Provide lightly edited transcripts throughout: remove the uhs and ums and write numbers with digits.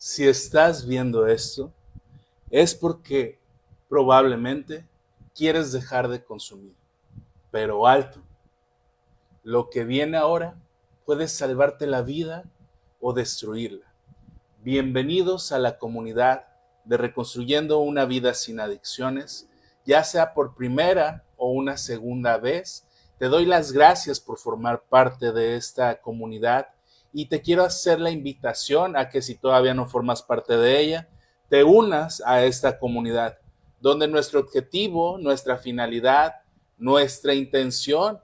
Si estás viendo esto, es porque probablemente quieres dejar de consumir. Pero alto, lo que viene ahora puede salvarte la vida o destruirla. Bienvenidos a la comunidad de Reconstruyendo una vida sin adicciones, ya sea por primera o una segunda vez. Te doy las gracias por formar parte de esta comunidad y te quiero hacer la invitación a que si todavía no formas parte de ella, te unas a esta comunidad, donde nuestro objetivo, nuestra finalidad, nuestra intención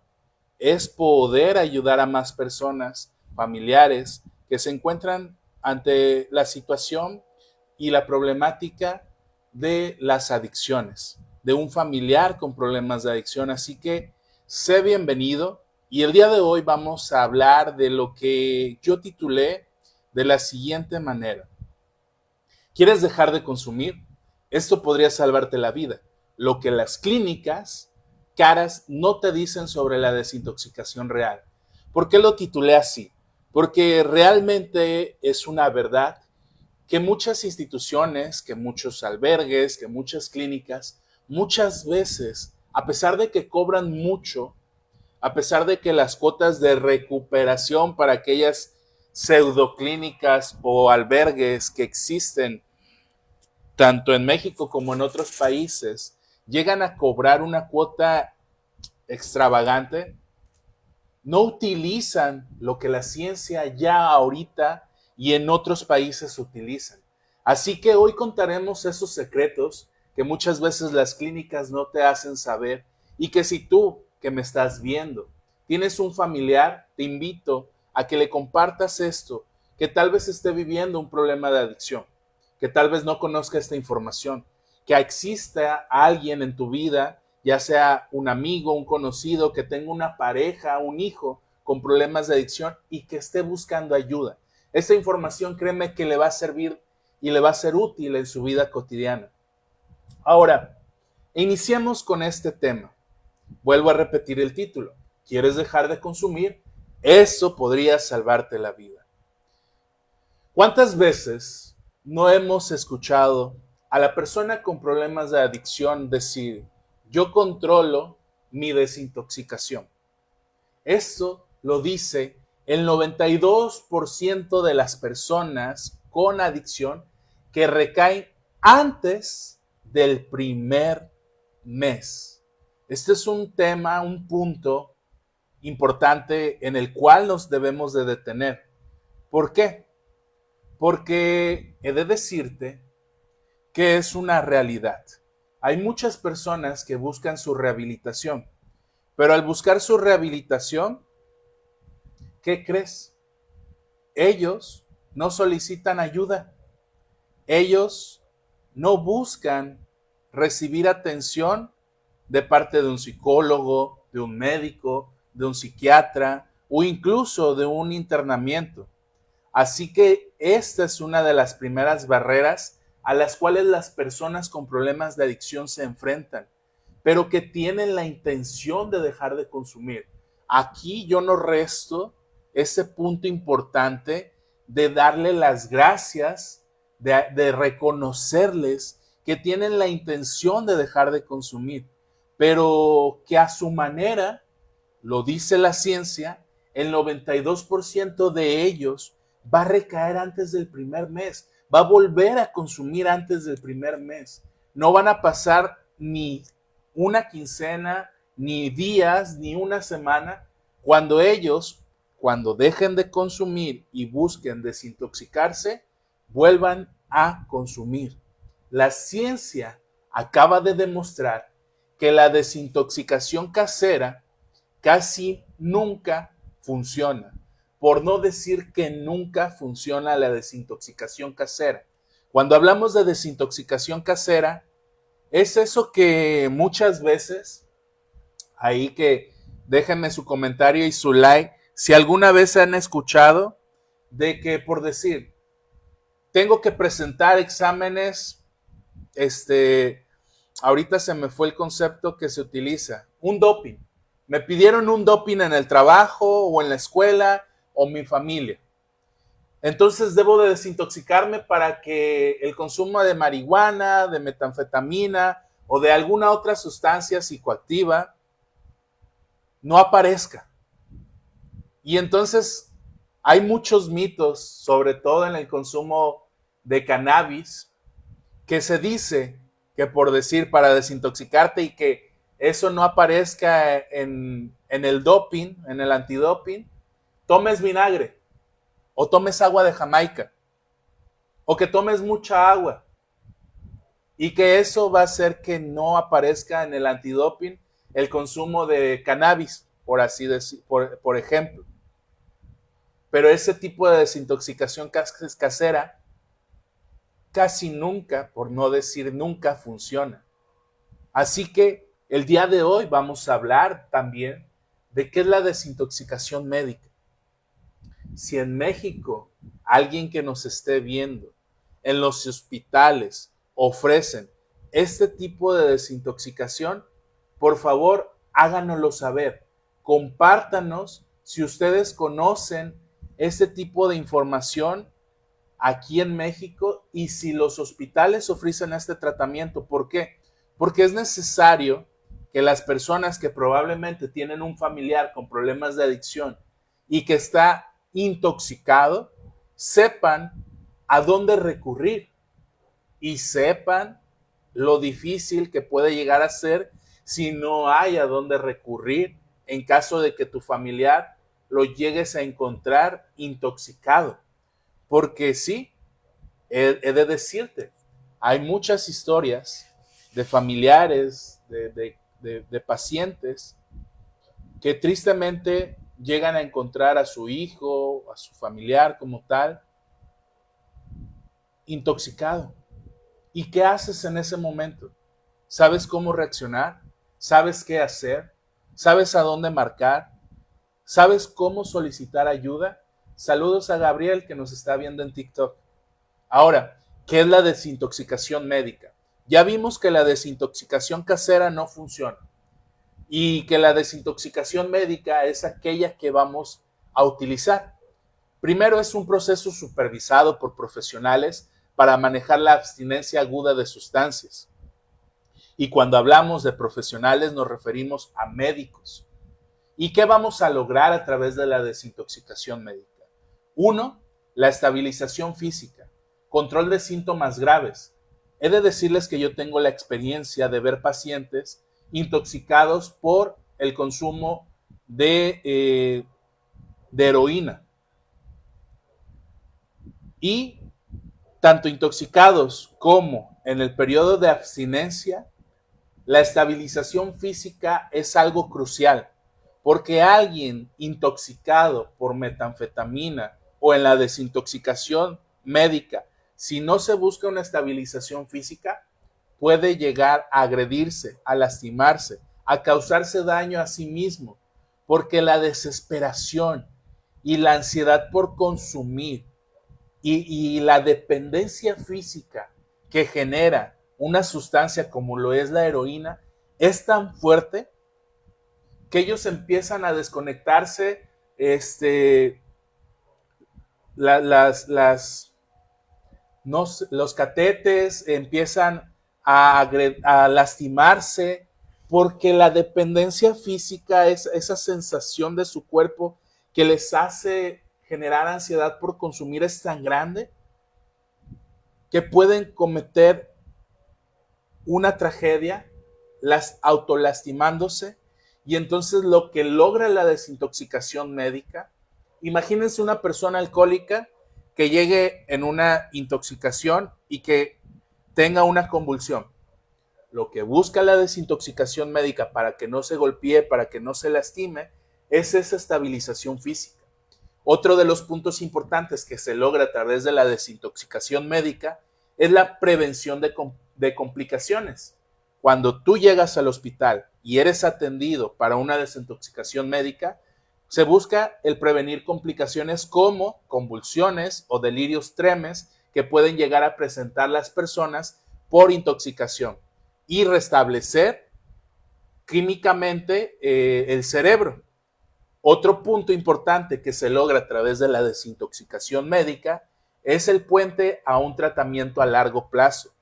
es poder ayudar a más personas, familiares, que se encuentran ante la situación y la problemática de las adicciones, de un familiar con problemas de adicción. Así que sé bienvenido y el día de hoy vamos a hablar de lo que yo titulé de la siguiente manera. ¿Quieres dejar de consumir? Esto podría salvarte la vida. Lo que las clínicas caras no te dicen sobre la desintoxicación real. ¿Por qué lo titulé así? Porque realmente es una verdad que muchas instituciones, que muchos albergues, que muchas clínicas, muchas veces, a pesar de que cobran mucho, a pesar de que las cuotas de recuperación para aquellas pseudoclínicas o albergues que existen tanto en México como en otros países, llegan a cobrar una cuota extravagante, no utilizan lo que la ciencia ya ahorita y en otros países utilizan. Así que hoy contaremos esos secretos que muchas veces las clínicas no te hacen saber y que si tú que me estás viendo tienes un familiar, te invito a que le compartas esto, que tal vez esté viviendo un problema de adicción, que tal vez no conozca esta información, que exista alguien en tu vida, ya sea un amigo, un conocido, que tenga una pareja, un hijo con problemas de adicción y que esté buscando ayuda. Esta información, créeme que le va a servir y le va a ser útil en su vida cotidiana. Ahora, iniciemos con este tema. Vuelvo a repetir el título. ¿Quieres dejar de consumir? Eso podría salvarte la vida. ¿Cuántas veces no hemos escuchado a la persona con problemas de adicción decir, yo controlo mi desintoxicación? Esto lo dice el 92% de las personas con adicción que recaen antes del primer mes. Este es un tema, un punto importante en el cual nos debemos de detener. ¿Por qué? Porque he de decirte que es una realidad. Hay muchas personas que buscan su rehabilitación, pero al buscar su rehabilitación, ¿qué crees? Ellos no solicitan ayuda. Ellos no buscan recibir atención de parte de un psicólogo, de un médico, de un psiquiatra o incluso de un internamiento. Así que esta es una de las primeras barreras a las cuales las personas con problemas de adicción se enfrentan, pero que tienen la intención de dejar de consumir. Aquí yo no resto ese punto importante de darle las gracias, de reconocerles que tienen la intención de dejar de consumir, pero que a su manera, lo dice la ciencia, el 92% de ellos va a recaer antes del primer mes, va a volver a consumir antes del primer mes. No van a pasar ni una quincena, ni días, ni una semana, cuando ellos, cuando dejen de consumir y busquen desintoxicarse, vuelvan a consumir. La ciencia acaba de demostrar que la desintoxicación casera casi nunca funciona, por no decir que nunca funciona la desintoxicación casera. Cuando hablamos de desintoxicación casera, es eso que muchas veces, ahí que déjenme su comentario y su like, si alguna vez han escuchado de que por decir, tengo que presentar exámenes, ahorita se me fue el concepto que se utiliza, un doping. Me pidieron un doping en el trabajo o en la escuela o mi familia. Entonces debo de desintoxicarme para que el consumo de marihuana, de metanfetamina o de alguna otra sustancia psicoactiva no aparezca. Y entonces hay muchos mitos, sobre todo en el consumo de cannabis, que se dice que por decir para desintoxicarte y que eso no aparezca en el doping, en el antidoping, tomes vinagre o tomes agua de Jamaica o que tomes mucha agua y que eso va a hacer que no aparezca en el antidoping el consumo de cannabis, por así decir, por ejemplo. Pero ese tipo de desintoxicación casera casi nunca, por no decir nunca, funciona. Así que el día de hoy vamos a hablar también de qué es la desintoxicación médica. Si en México alguien que nos esté viendo en los hospitales ofrecen este tipo de desintoxicación, por favor háganoslo saber. Compártanos si ustedes conocen este tipo de información aquí en México y si los hospitales ofrecen este tratamiento. ¿Por qué? Porque es necesario que las personas que probablemente tienen un familiar con problemas de adicción y que está intoxicado, sepan a dónde recurrir y sepan lo difícil que puede llegar a ser si no hay a dónde recurrir en caso de que tu familiar lo llegues a encontrar intoxicado. Porque sí, he de decirte, hay muchas historias de familiares, de pacientes que tristemente llegan a encontrar a su hijo, a su familiar como tal, intoxicado. ¿Y qué haces en ese momento? ¿Sabes cómo reaccionar? ¿Sabes qué hacer? ¿Sabes a dónde marcar? ¿Sabes cómo solicitar ayuda? Saludos a Gabriel que nos está viendo en TikTok. Ahora, ¿qué es la desintoxicación médica? Ya vimos que la desintoxicación casera no funciona y que la desintoxicación médica es aquella que vamos a utilizar. Primero es un proceso supervisado por profesionales para manejar la abstinencia aguda de sustancias. Y cuando hablamos de profesionales nos referimos a médicos. ¿Y qué vamos a lograr a través de la desintoxicación médica? Uno, la estabilización física, control de síntomas graves. He de decirles que yo tengo la experiencia de ver pacientes intoxicados por el consumo de heroína. Y tanto intoxicados como en el periodo de abstinencia, la estabilización física es algo crucial, porque alguien intoxicado por metanfetamina o en la desintoxicación médica, si no se busca una estabilización física, puede llegar a agredirse, a lastimarse, a causarse daño a sí mismo, porque la desesperación y la ansiedad por consumir y la dependencia física que genera una sustancia como lo es la heroína es tan fuerte que ellos empiezan a desconectarse, no, los catetes empiezan a lastimarse porque la dependencia física es esa sensación de su cuerpo que les hace generar ansiedad por consumir es tan grande que pueden cometer una tragedia, las autolastimándose, y entonces lo que logra la desintoxicación médica, imagínense una persona alcohólica que llegue en una intoxicación y que tenga una convulsión. Lo que busca la desintoxicación médica para que no se golpee, para que no se lastime, es esa estabilización física. Otro de los puntos importantes que se logra a través de la desintoxicación médica es la prevención de complicaciones. Cuando tú llegas al hospital y eres atendido para una desintoxicación médica, se busca el prevenir complicaciones como convulsiones o delirios tremes que pueden llegar a presentar las personas por intoxicación y restablecer químicamente el cerebro. Otro punto importante que se logra a través de la desintoxicación médica es el puente a un tratamiento a largo plazo.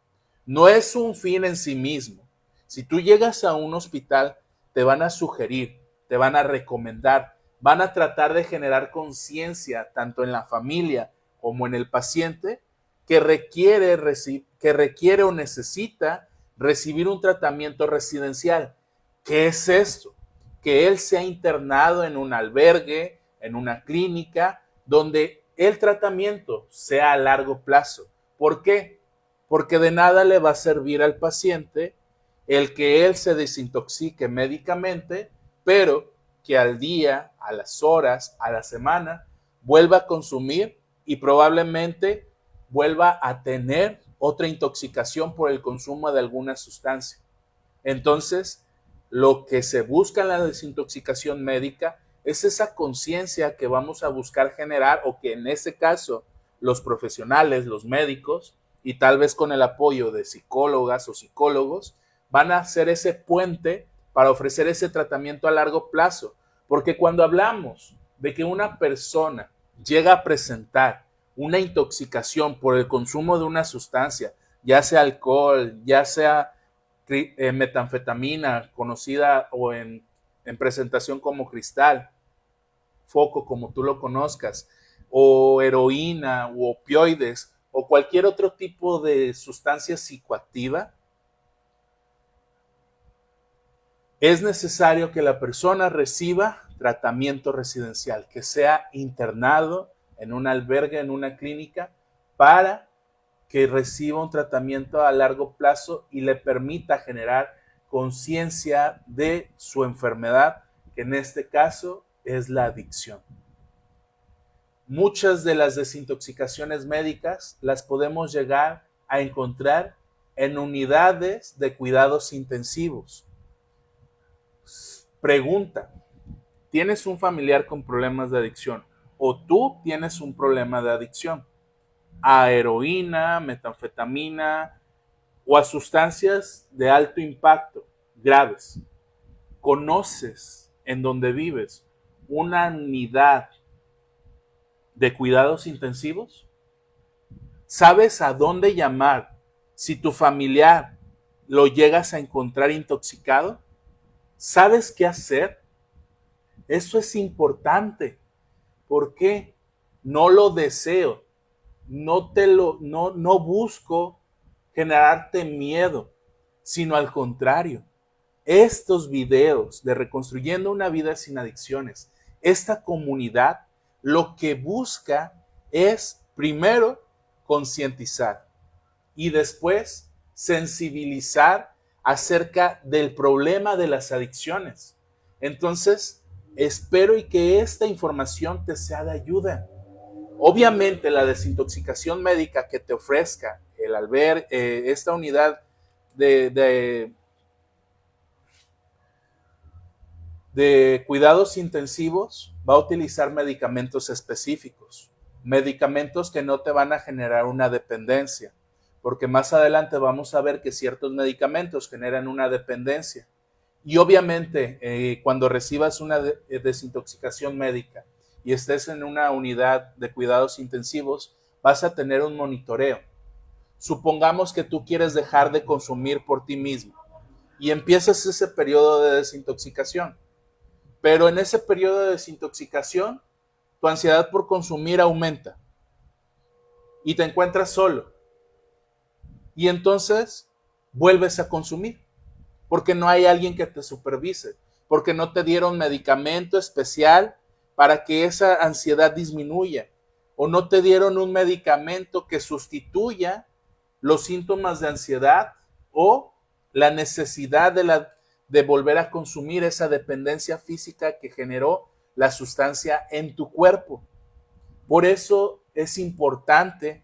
No es un fin en sí mismo. Si tú llegas a un hospital, te van a sugerir, te van a recomendar, van a tratar de generar conciencia tanto en la familia como en el paciente que requiere o necesita recibir un tratamiento residencial. ¿Qué es esto? Que él sea internado en un albergue, en una clínica, donde el tratamiento sea a largo plazo. ¿Por qué? Porque de nada le va a servir al paciente el que él se desintoxique médicamente, pero que al día, a las horas, a la semana, vuelva a consumir y probablemente vuelva a tener otra intoxicación por el consumo de alguna sustancia. Entonces, lo que se busca en la desintoxicación médica es esa conciencia que vamos a buscar generar, o que en ese caso los profesionales, los médicos, y tal vez con el apoyo de psicólogas o psicólogos, van a hacer ese puente para ofrecer ese tratamiento a largo plazo. Porque cuando hablamos de que una persona llega a presentar una intoxicación por el consumo de una sustancia, ya sea alcohol, ya sea metanfetamina, conocida o en presentación como cristal, foco, como tú lo conozcas, o heroína, o opioides, o cualquier otro tipo de sustancia psicoactiva, es necesario que la persona reciba tratamiento residencial, que sea internado en un albergue, en una clínica, para que reciba un tratamiento a largo plazo y le permita generar conciencia de su enfermedad, que en este caso es la adicción. Muchas de las desintoxicaciones médicas las podemos llegar a encontrar en unidades de cuidados intensivos. Pregunta: ¿tienes un familiar con problemas de adicción o tú tienes un problema de adicción a heroína, metanfetamina o a sustancias de alto impacto graves? ¿Conoces en donde vives una unidad de cuidados intensivos? ¿Sabes a dónde llamar si tu familiar lo llegas a encontrar intoxicado? ¿Sabes qué hacer? Eso es importante. ¿Por qué? No lo deseo. No busco generarte miedo, sino al contrario. Estos videos de Reconstruyendo una Vida Sin Adicciones, esta comunidad, lo que busca es, primero, concientizar y después sensibilizar acerca del problema de las adicciones. Entonces, espero y que esta información te sea de ayuda. Obviamente, la desintoxicación médica que te ofrezca el albergue, esta unidad de cuidados intensivos, va a utilizar medicamentos específicos, medicamentos que no te van a generar una dependencia, porque más adelante vamos a ver que ciertos medicamentos generan una dependencia. Y obviamente, cuando recibas una desintoxicación médica y estés en una unidad de cuidados intensivos, vas a tener un monitoreo. Supongamos que tú quieres dejar de consumir por ti mismo y empiezas ese periodo de desintoxicación. Pero en ese periodo de desintoxicación, tu ansiedad por consumir aumenta y te encuentras solo. Y entonces vuelves a consumir, porque no hay alguien que te supervise, porque no te dieron medicamento especial para que esa ansiedad disminuya, o no te dieron un medicamento que sustituya los síntomas de ansiedad o la necesidad de volver a consumir esa dependencia física que generó la sustancia en tu cuerpo. Por eso es importante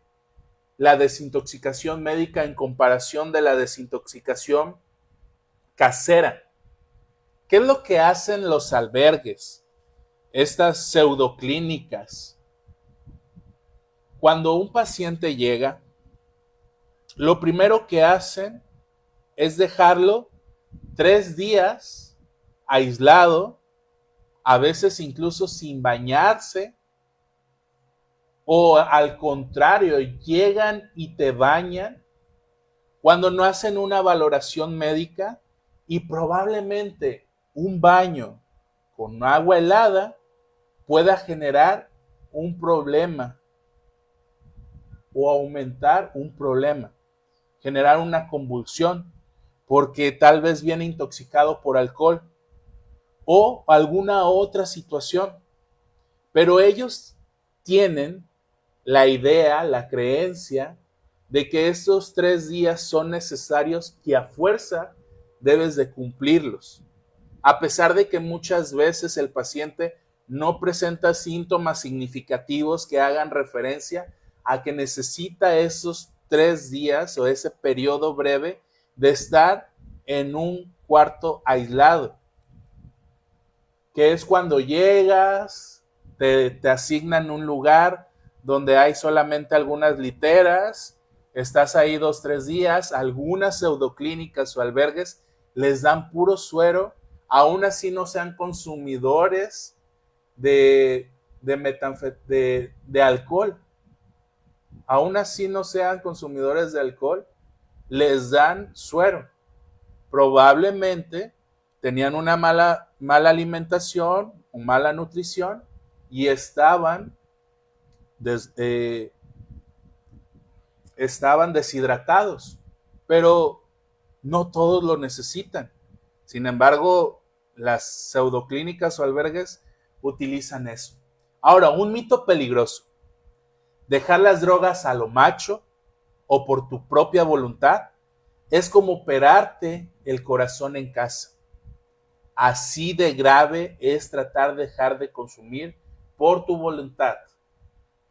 la desintoxicación médica en comparación de la desintoxicación casera. ¿Qué es lo que hacen los albergues, estas pseudoclínicas? Cuando un paciente llega, lo primero que hacen es dejarlo 3 días aislado a veces incluso sin bañarse, o al contrario, llegan y te bañan cuando no hacen una valoración médica, y probablemente un baño con agua helada pueda generar un problema o aumentar un problema, generar una convulsión, porque tal vez viene intoxicado por alcohol o alguna otra situación. Pero ellos tienen la idea, la creencia de que estos 3 días son necesarios y a fuerza debes de cumplirlos, a pesar de que muchas veces el paciente no presenta síntomas significativos que hagan referencia a que necesita esos 3 días o ese periodo breve de estar en un cuarto aislado, que es cuando llegas, te asignan un lugar donde hay solamente algunas literas, estás ahí 2, 3 días, algunas pseudoclínicas o albergues les dan puro suero, aún así no sean consumidores de alcohol, aún así no sean consumidores de alcohol, les dan suero. Probablemente tenían una mala alimentación o mala nutrición y estaban deshidratados, pero no todos lo necesitan. Sin embargo, las pseudoclínicas o albergues utilizan eso. Ahora, un mito peligroso: dejar las drogas a lo macho o por tu propia voluntad es como operarte el corazón en casa. Así de grave es tratar de dejar de consumir por tu voluntad,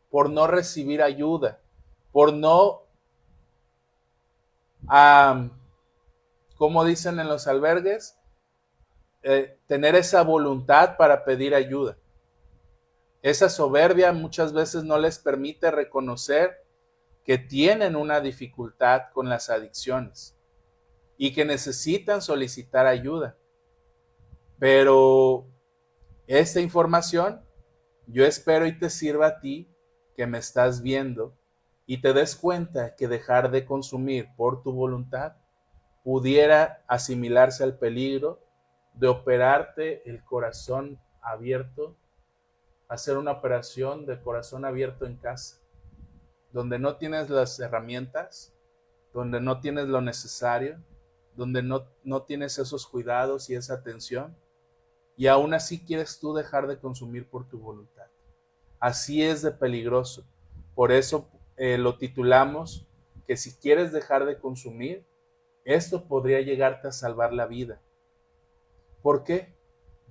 por no recibir ayuda, por no, como dicen en los albergues, tener esa voluntad para pedir ayuda. Esa soberbia muchas veces no les permite reconocer que tienen una dificultad con las adicciones y que necesitan solicitar ayuda. Pero esta información yo espero y te sirva a ti, que me estás viendo, y te des cuenta que dejar de consumir por tu voluntad pudiera asimilarse al peligro de operarte el corazón abierto, hacer una operación de corazón abierto en casa, donde no tienes las herramientas, donde no tienes lo necesario, donde no tienes esos cuidados y esa atención, y aún así quieres tú dejar de consumir por tu voluntad. Así es de peligroso. Por eso lo titulamos que si quieres dejar de consumir, esto podría llegarte a salvar la vida. ¿Por qué?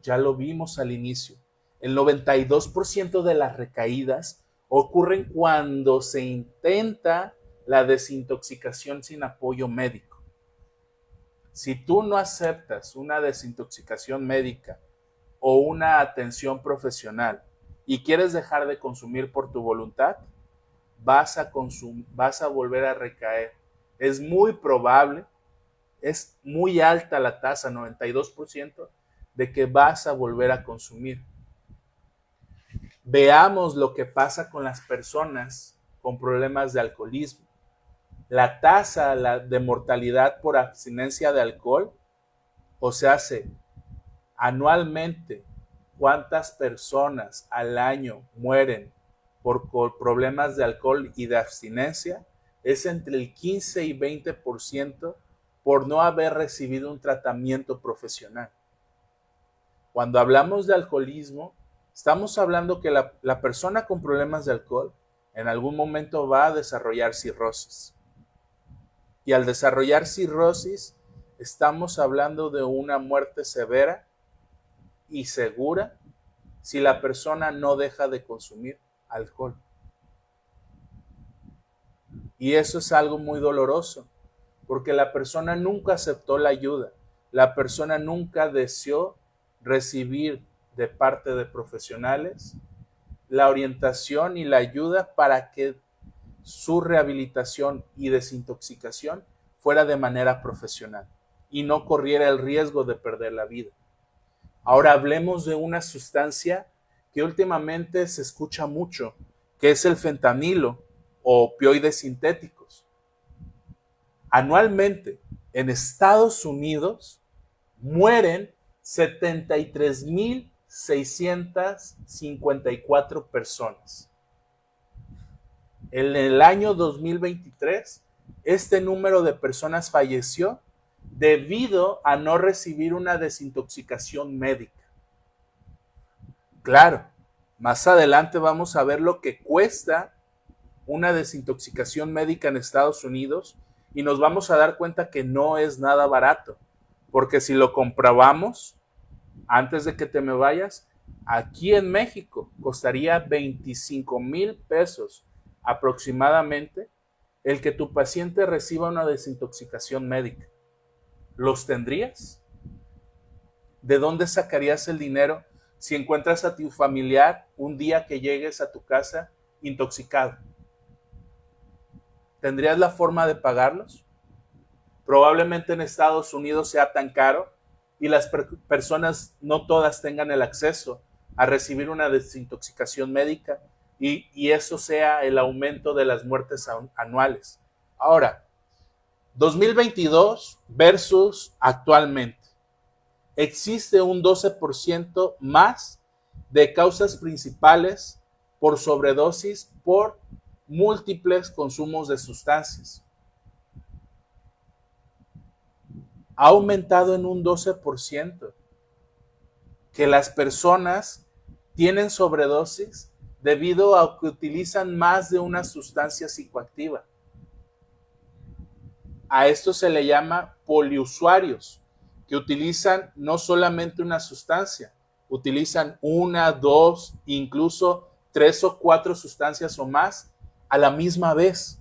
Ya lo vimos al inicio. El 92% de las recaídas ocurren cuando se intenta la desintoxicación sin apoyo médico. Si tú no aceptas una desintoxicación médica o una atención profesional y quieres dejar de consumir por tu voluntad, vas a volver a recaer. Es muy probable, es muy alta la tasa, 92%, de que vas a volver a consumir. Veamos lo que pasa con las personas con problemas de alcoholismo. La tasa de mortalidad por abstinencia de alcohol, o sea, anualmente, ¿cuántas personas al año mueren por problemas de alcohol y de abstinencia? Es entre el 15 y 20% por no haber recibido un tratamiento profesional. Cuando hablamos de alcoholismo, estamos hablando que la persona con problemas de alcohol en algún momento va a desarrollar cirrosis. Y al desarrollar cirrosis, estamos hablando de una muerte severa y segura si la persona no deja de consumir alcohol. Y eso es algo muy doloroso, porque la persona nunca aceptó la ayuda, la persona nunca deseó recibir de parte de profesionales la orientación y la ayuda para que su rehabilitación y desintoxicación fuera de manera profesional y no corriera el riesgo de perder la vida. Ahora hablemos de una sustancia que últimamente se escucha mucho, que es el fentanilo o opioides sintéticos. Anualmente en Estados Unidos mueren 73,654 personas. En el año 2023, este número de personas falleció debido a no recibir una desintoxicación médica. Claro, más adelante vamos a ver lo que cuesta una desintoxicación médica en Estados Unidos y nos vamos a dar cuenta que no es nada barato, porque si lo comprobamos, antes de que te me vayas, aquí en México costaría 25,000 pesos aproximadamente el que tu paciente reciba una desintoxicación médica. ¿Los tendrías? ¿De dónde sacarías el dinero si encuentras a tu familiar un día que llegues a tu casa intoxicado? ¿Tendrías la forma de pagarlos? Probablemente en Estados Unidos sea tan caro y las personas no todas tengan el acceso a recibir una desintoxicación médica y eso sea el aumento de las muertes anuales. Ahora, 2022 versus actualmente. Existe un 12% más de causas principales por sobredosis por múltiples consumos de sustancias. Ha aumentado en un 12% que las personas tienen sobredosis debido a que utilizan más de una sustancia psicoactiva. A esto se le llama poliusuarios, que utilizan no solamente una sustancia, utilizan una, dos, incluso 3 o 4 sustancias o más a la misma vez.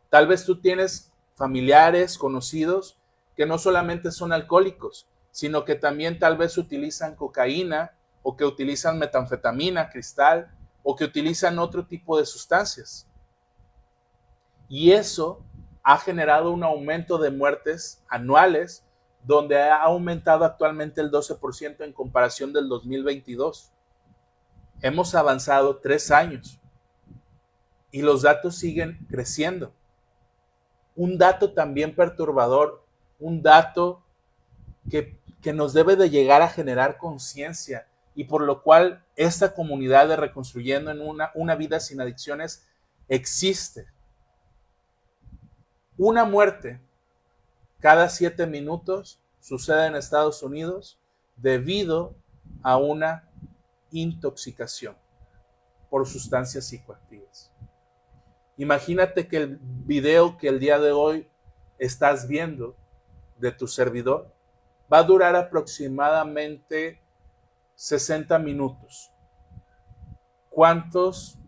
Tal vez tú tienes familiares, conocidos, que no solamente son alcohólicos, sino que también tal vez utilizan cocaína o que utilizan metanfetamina, cristal o que utilizan otro tipo de sustancias. Y eso ha generado un aumento de muertes anuales donde ha aumentado actualmente el 12% en comparación del 2022. Hemos avanzado 3 años y los datos siguen creciendo. Un dato también perturbador, un dato que nos debe de llegar a generar conciencia y por lo cual esta comunidad de Reconstruyendo en una vida sin adicciones existe. Una muerte cada 7 minutos sucede en Estados Unidos debido a una intoxicación por sustancias psicoactivas. Imagínate que el video que el día de hoy estás viendo de tu servidor va a durar aproximadamente 60 minutos. ¿Cuántas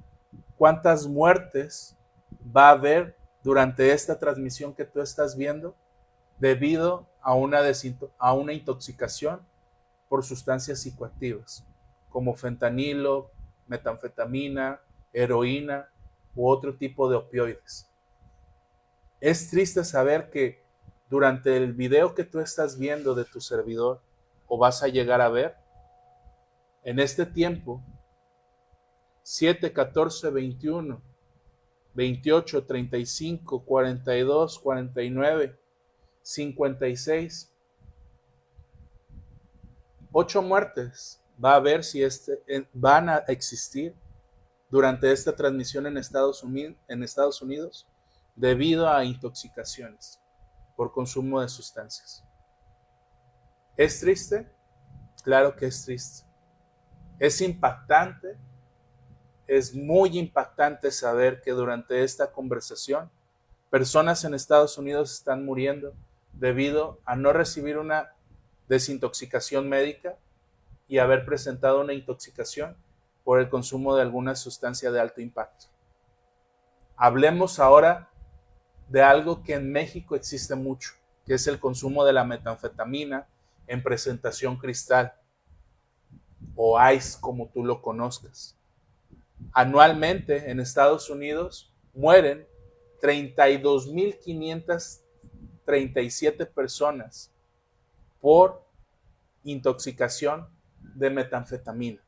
muertes va a haber durante esta transmisión que tú estás viendo debido a una intoxicación por sustancias psicoactivas, como fentanilo, metanfetamina, heroína u otro tipo de opioides? Es triste saber que durante el video que tú estás viendo de tu servidor o vas a llegar a ver, en este tiempo, 7, 14, 21, 28, 35, 42, 49, 56, 8 muertes va a haber van a existir durante esta transmisión en Estados Unidos debido a intoxicaciones por consumo de sustancias. ¿Es triste? Claro que es triste. Es impactante, es muy impactante saber que durante esta conversación personas en Estados Unidos están muriendo debido a no recibir una desintoxicación médica y haber presentado una intoxicación por el consumo de alguna sustancia de alto impacto. Hablemos ahora de algo que en México existe mucho, que es el consumo de la metanfetamina en presentación cristal o ice, como tú lo conozcas. Anualmente en Estados Unidos mueren 32,537 personas por intoxicación de metanfetamina.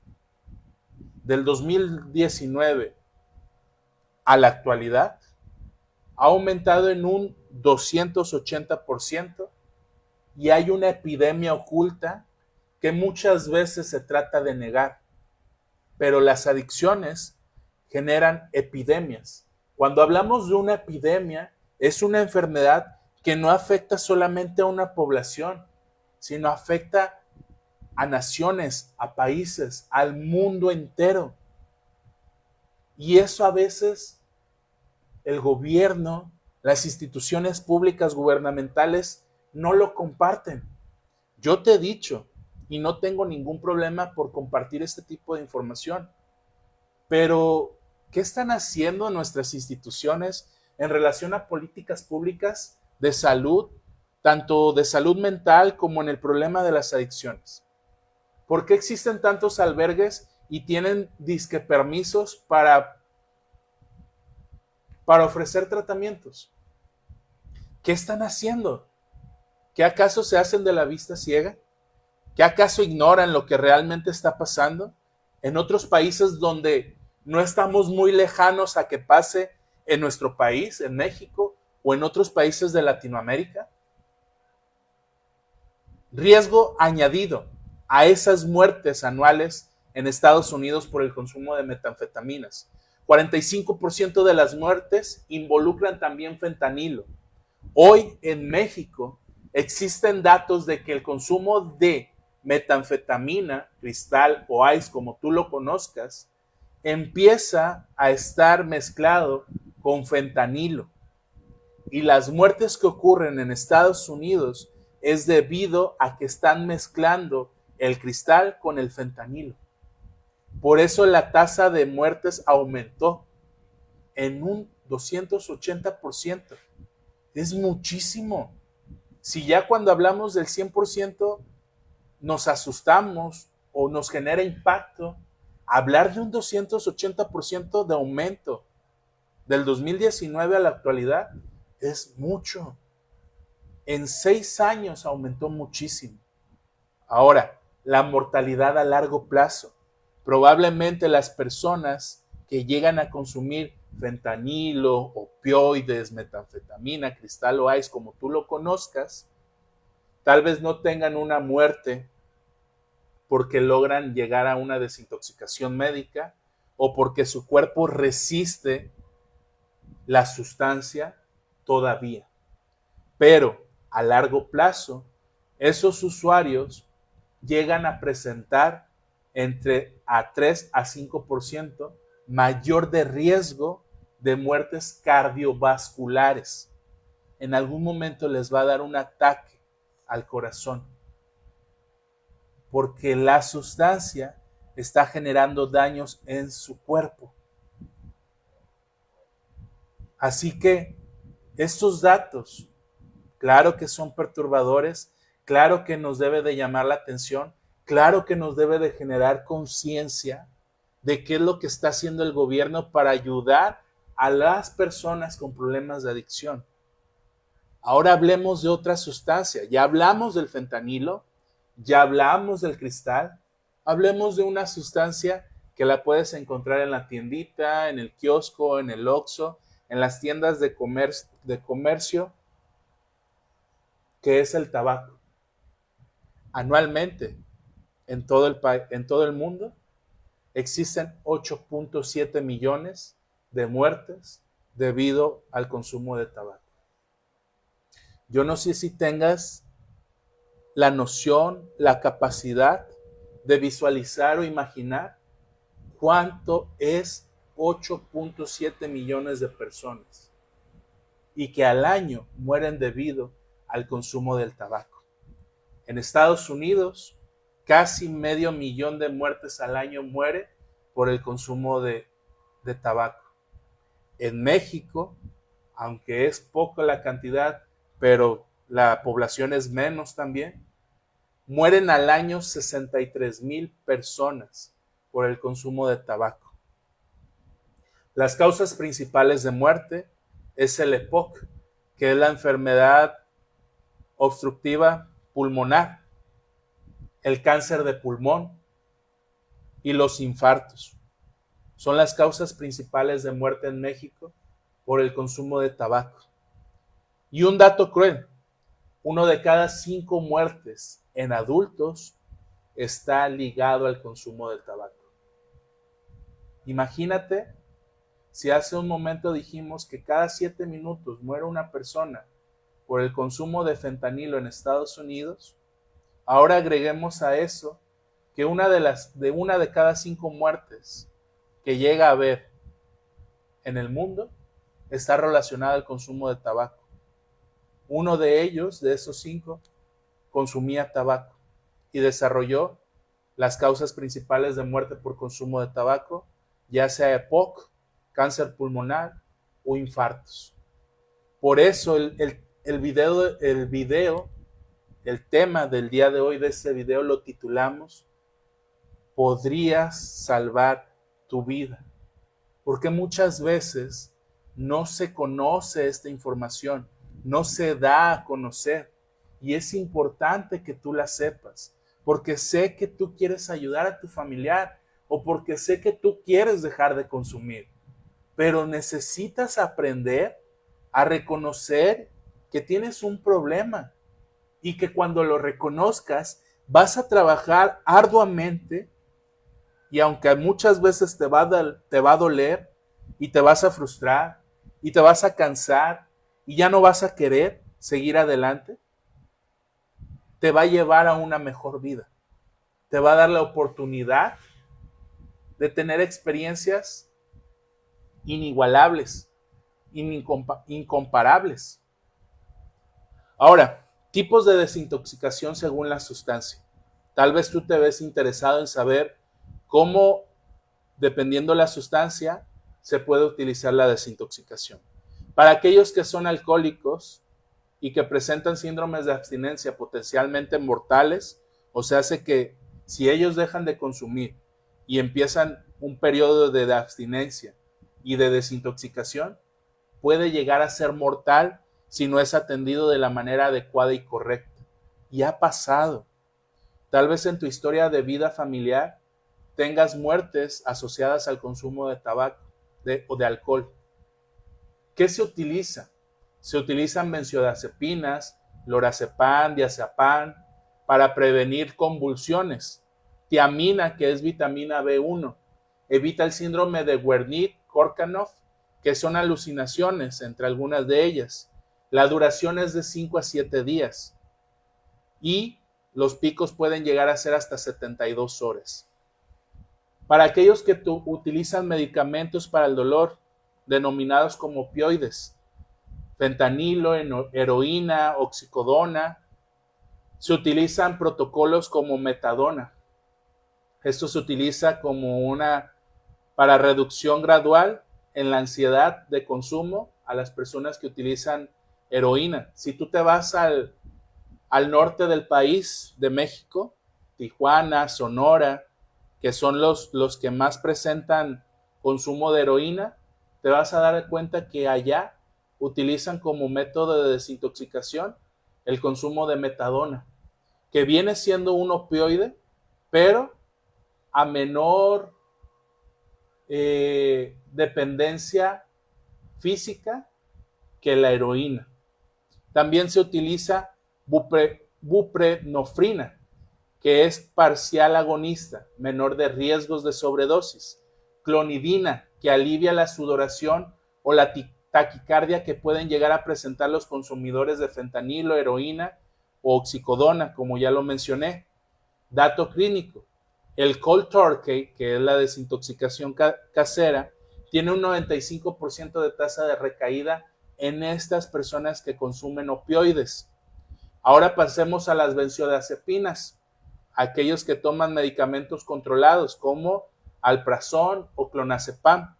Del 2019 a la actualidad ha aumentado en un 280% y hay una epidemia oculta que muchas veces se trata de negar, pero las adicciones generan epidemias. Cuando hablamos de una epidemia, es una enfermedad que no afecta solamente a una población, sino afecta a naciones, a países, al mundo entero. Y eso a veces el gobierno, las instituciones públicas gubernamentales no lo comparten. Yo te he dicho, y no tengo ningún problema por compartir este tipo de información, pero ¿qué están haciendo nuestras instituciones en relación a políticas públicas de salud, tanto de salud mental como en el problema de las adicciones? ¿Por qué existen tantos albergues y tienen disque permisos para ofrecer tratamientos? ¿Qué están haciendo? ¿Qué acaso se hacen de la vista ciega? ¿Qué acaso ignoran lo que realmente está pasando? En otros países donde no estamos muy lejanos a que pase en nuestro país, en México o en otros países de Latinoamérica. Riesgo añadido a esas muertes anuales en Estados Unidos por el consumo de metanfetaminas. 45% de las muertes involucran también fentanilo. Hoy en México existen datos de que el consumo de metanfetamina, cristal o ice, como tú lo conozcas, empieza a estar mezclado con fentanilo. Y las muertes que ocurren en Estados Unidos es debido a que están mezclando el cristal con el fentanilo. Por eso la tasa de muertes aumentó en un 280%. Es muchísimo. Si ya cuando hablamos del 100% nos asustamos o nos genera impacto, hablar de un 280% de aumento del 2019 a la actualidad es mucho. En 6 años aumentó muchísimo. Ahora, la mortalidad a largo plazo. Probablemente las personas que llegan a consumir fentanilo, opioides, metanfetamina, cristal o ice, como tú lo conozcas, tal vez no tengan una muerte porque logran llegar a una desintoxicación médica o porque su cuerpo resiste la sustancia todavía. Pero a largo plazo, esos usuarios llegan a presentar entre a 3 a 5% mayor de riesgo de muertes cardiovasculares. En algún momento les va a dar un ataque al corazón, porque la sustancia está generando daños en su cuerpo. Así que estos datos, claro que son perturbadores, claro que nos debe de llamar la atención, claro que nos debe de generar conciencia de qué es lo que está haciendo el gobierno para ayudar a las personas con problemas de adicción. Ahora hablemos de otra sustancia. Ya hablamos del fentanilo, ya hablamos del cristal, hablemos de una sustancia que la puedes encontrar en la tiendita, en el kiosco, en el Oxxo, en las tiendas de comercio, que es el tabaco. Anualmente, en todo el mundo, existen 8.7 millones de muertes debido al consumo de tabaco. Yo no sé si tengas la noción, la capacidad de visualizar o imaginar cuánto es 8.7 millones de personas y que al año mueren debido al consumo del tabaco. En Estados Unidos, casi 500.000 de muertes al año muere por el consumo de tabaco. En México, aunque es poca la cantidad, pero la población es menos también, mueren al año 63,000 personas por el consumo de tabaco. Las causas principales de muerte es el EPOC, que es la enfermedad obstructiva pulmonar. el cáncer de pulmón y los infartos. Son las causas principales de muerte en México por el consumo de tabaco. Y un dato cruel, 1 de cada 5 muertes en adultos está ligado al consumo del tabaco. Imagínate si hace un momento dijimos que cada 7 minutos muere una persona por el consumo de fentanilo en Estados Unidos, ahora agreguemos a eso que una de cada 5 muertes que llega a haber en el mundo está relacionada al consumo de tabaco. Uno de ellos, de esos 5, consumía tabaco y desarrolló las causas principales de muerte por consumo de tabaco, ya sea EPOC, cáncer pulmonar o infartos. Por eso el tema del día de hoy de este video lo titulamos ¿Podrías salvar tu vida? Porque muchas veces no se conoce esta información, no se da a conocer y es importante que tú la sepas, porque sé que tú quieres ayudar a tu familiar o porque sé que tú quieres dejar de consumir, pero necesitas aprender a reconocer que tienes un problema y que cuando lo reconozcas vas a trabajar arduamente y aunque muchas veces te va a doler y te vas a frustrar y te vas a cansar y ya no vas a querer seguir adelante, te va a llevar a una mejor vida. Te va a dar la oportunidad de tener experiencias inigualables, incomparables. Ahora, tipos de desintoxicación según la sustancia. Tal vez tú te ves interesado en saber cómo, dependiendo de la sustancia, se puede utilizar la desintoxicación. Para aquellos que son alcohólicos y que presentan síndromes de abstinencia potencialmente mortales, o sea, hace que si ellos dejan de consumir y empiezan un periodo de abstinencia y de desintoxicación, puede llegar a ser mortal si no es atendido de la manera adecuada y correcta. Y ha pasado. Tal vez en tu historia de vida familiar tengas muertes asociadas al consumo de tabaco o de alcohol. ¿Qué se utiliza? Se utilizan benzodiazepinas, lorazepam, diazepam, para prevenir convulsiones. Tiamina, que es vitamina B1, evita el síndrome de Wernicke-Korsakoff, que son alucinaciones, entre algunas de ellas. La duración es de 5 a 7 días y los picos pueden llegar a ser hasta 72 horas. Para aquellos que utilizan medicamentos para el dolor, denominados como opioides, fentanilo, heroína, oxicodona, se utilizan protocolos como metadona. Esto se utiliza como para reducción gradual en la ansiedad de consumo a las personas que utilizan heroína. Si tú te vas al norte del país, de México, Tijuana, Sonora, que son los que más presentan consumo de heroína, te vas a dar cuenta que allá utilizan como método de desintoxicación el consumo de metadona, que viene siendo un opioide, pero a menor dependencia física que la heroína. También se utiliza buprenorfina, que es parcial agonista, menor de riesgos de sobredosis. Clonidina, que alivia la sudoración o la taquicardia que pueden llegar a presentar los consumidores de fentanilo, heroína o oxicodona, como ya lo mencioné. Dato clínico: el cold turkey, que es la desintoxicación casera, tiene un 95% de tasa de recaída en estas personas que consumen opioides. Ahora pasemos a las benzodiazepinas, aquellos que toman medicamentos controlados como alprazón o clonazepam.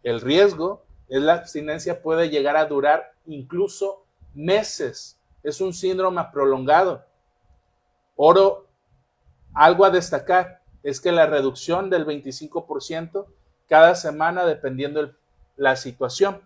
El riesgo es la abstinencia puede llegar a durar incluso meses. Es un síndrome prolongado. Algo a destacar es que la reducción del 25% cada semana dependiendo de la situación.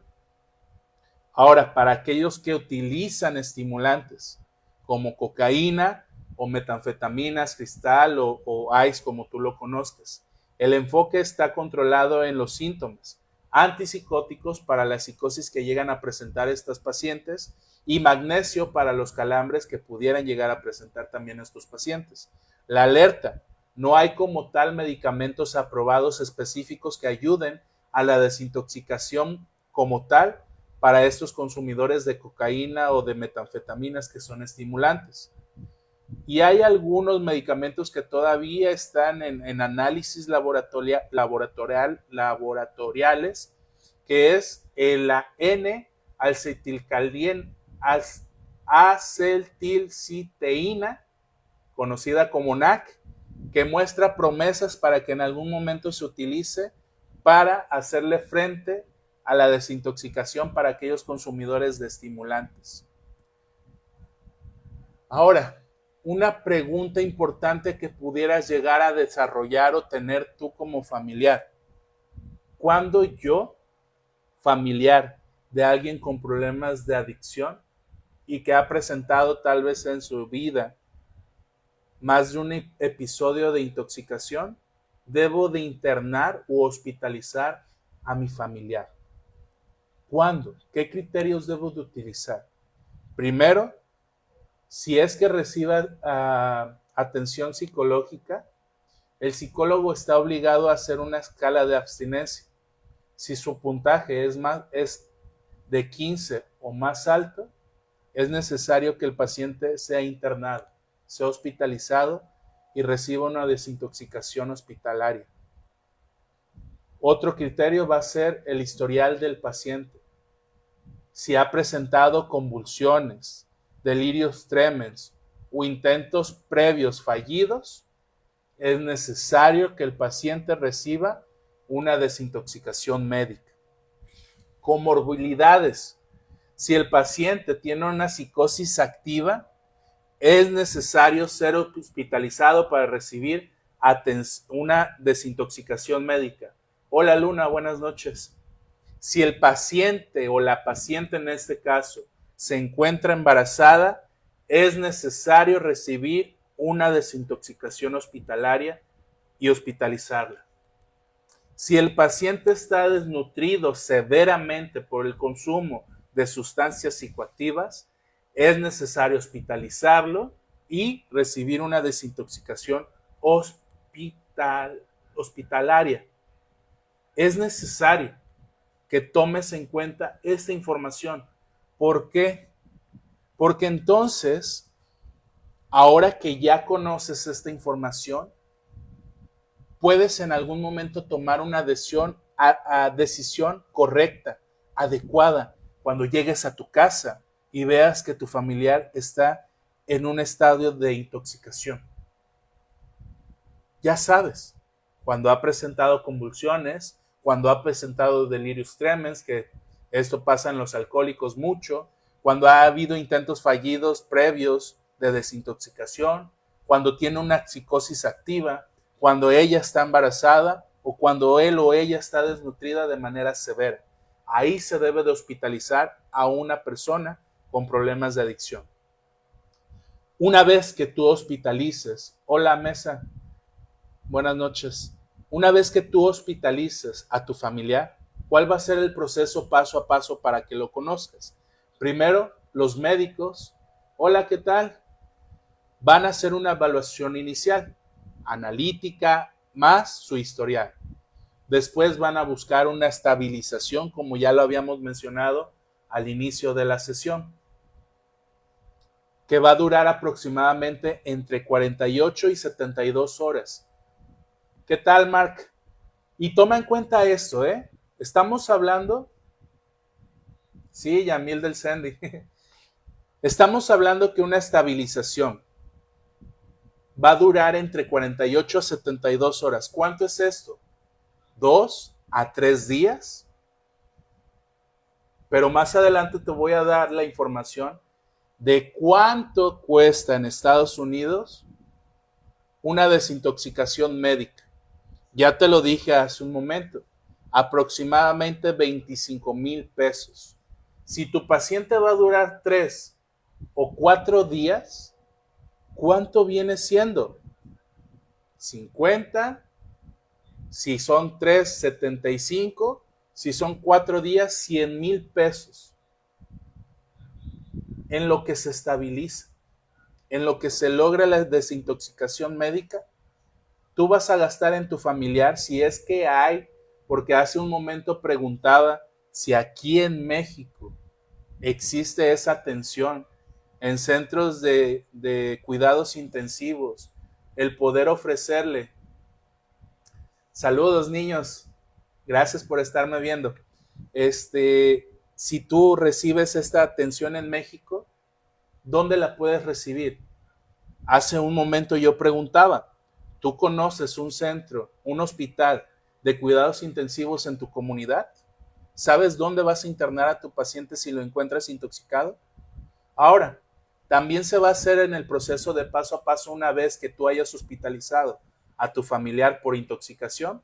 Ahora, para aquellos que utilizan estimulantes como cocaína o metanfetaminas, cristal o ice, como tú lo conozcas. El enfoque está controlado en los síntomas, antipsicóticos para la psicosis que llegan a presentar estas pacientes y magnesio para los calambres que pudieran llegar a presentar también estos pacientes. La alerta: no hay como tal medicamentos aprobados específicos que ayuden a la desintoxicación como tal para estos consumidores de cocaína o de metanfetaminas que son estimulantes. Y hay algunos medicamentos que todavía están en análisis laboratoriales, que es la N-acetilciteína, conocida como NAC, que muestra promesas para que en algún momento se utilice para hacerle frente a la desintoxicación para aquellos consumidores de estimulantes. Ahora, una pregunta importante que pudieras llegar a desarrollar o tener tú como familiar. ¿Cuándo yo, familiar de alguien con problemas de adicción y que ha presentado tal vez en su vida más de un episodio de intoxicación, debo de internar u hospitalizar a mi familiar? ¿Cuándo? ¿Qué criterios debo de utilizar? Primero, si es que reciba atención psicológica, el psicólogo está obligado a hacer una escala de abstinencia. Si su puntaje es de 15 o más alto, es necesario que el paciente sea internado, sea hospitalizado y reciba una desintoxicación hospitalaria. Otro criterio va a ser el historial del paciente. Si ha presentado convulsiones, delirios tremens o intentos previos fallidos, es necesario que el paciente reciba una desintoxicación médica. Comorbilidades. Si el paciente tiene una psicosis activa, es necesario ser hospitalizado para recibir una desintoxicación médica. Hola Luna, buenas noches. Si el paciente o la paciente en este caso se encuentra embarazada, es necesario recibir una desintoxicación hospitalaria y hospitalizarla. Si el paciente está desnutrido severamente por el consumo de sustancias psicoactivas, es necesario hospitalizarlo y recibir una desintoxicación hospitalaria. Es necesario que tomes en cuenta esta información. ¿Por qué? Porque entonces, ahora que ya conoces esta información, puedes en algún momento tomar una decisión correcta, adecuada, cuando llegues a tu casa y veas que tu familiar está en un estadio de intoxicación. Ya sabes, cuando ha presentado convulsiones, cuando ha presentado delirios tremens, que esto pasa en los alcohólicos mucho, cuando ha habido intentos fallidos previos de desintoxicación, cuando tiene una psicosis activa, cuando ella está embarazada o cuando él o ella está desnutrida de manera severa. Ahí se debe de hospitalizar a una persona con problemas de adicción. Una vez que tú hospitalices, hola mesa, buenas noches. Una vez que tú hospitalices a tu familiar, ¿cuál va a ser el proceso paso a paso para que lo conozcas? Primero, los médicos, hola, ¿qué tal? Van a hacer una evaluación inicial, analítica, más su historial. Después van a buscar una estabilización, como ya lo habíamos mencionado al inicio de la sesión, que va a durar aproximadamente entre 48 y 72 horas. ¿Qué tal, Mark? Y toma en cuenta esto, Estamos hablando, sí, Yamil del Sandy, estamos hablando que una estabilización va a durar entre 48 a 72 horas. ¿Cuánto es esto? 2 a 3 días. Pero más adelante te voy a dar la información de cuánto cuesta en Estados Unidos una desintoxicación médica. Ya te lo dije hace un momento, aproximadamente 25,000 pesos. Si tu paciente va a durar 3 o 4 días, ¿cuánto viene siendo? 50, si son 3, 75, si son 4 días, 100,000 pesos. En lo que se estabiliza, en lo que se logra la desintoxicación médica, tú vas a gastar en tu familiar, si es que hay, porque hace un momento preguntaba si aquí en México existe esa atención en centros de cuidados intensivos, el poder ofrecerle. Saludos, niños, gracias por estarme viendo. Si tú recibes esta atención en México, ¿dónde la puedes recibir? Hace un momento yo preguntaba, ¿tú conoces un centro, un hospital de cuidados intensivos en tu comunidad? ¿Sabes dónde vas a internar a tu paciente si lo encuentras intoxicado? Ahora, también se va a hacer en el proceso de paso a paso una vez que tú hayas hospitalizado a tu familiar por intoxicación,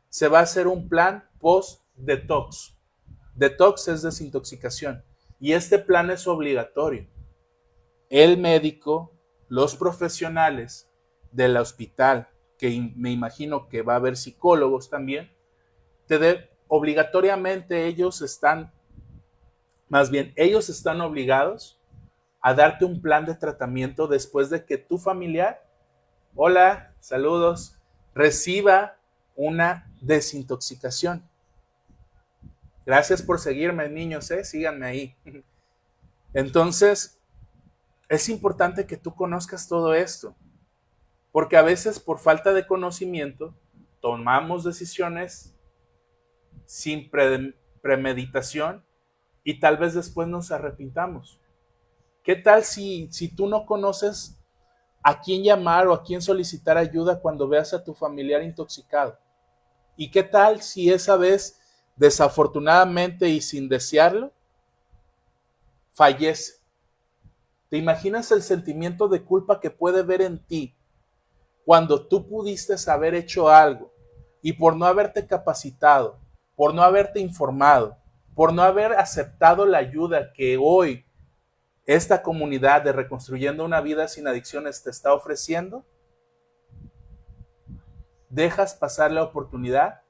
se va a hacer un plan post-detox. Detox es desintoxicación y este plan es obligatorio. El médico, los profesionales del hospital, que me imagino que va a haber psicólogos también, obligatoriamente ellos están obligados a darte un plan de tratamiento después de que tu familiar, hola, saludos, reciba una desintoxicación. Gracias por seguirme, niños, síganme ahí. Entonces, es importante que tú conozcas todo esto, porque a veces por falta de conocimiento tomamos decisiones sin premeditación y tal vez después nos arrepintamos. ¿Qué tal si tú no conoces a quién llamar o a quién solicitar ayuda cuando veas a tu familiar intoxicado? ¿Y qué tal si esa vez, desafortunadamente y sin desearlo, fallece? ¿Te imaginas el sentimiento de culpa que puede ver en ti cuando tú pudiste haber hecho algo y por no haberte capacitado, por no haberte informado, por no haber aceptado la ayuda que hoy esta comunidad de Reconstruyendo una Vida Sin Adicciones te está ofreciendo? Dejas pasar la oportunidad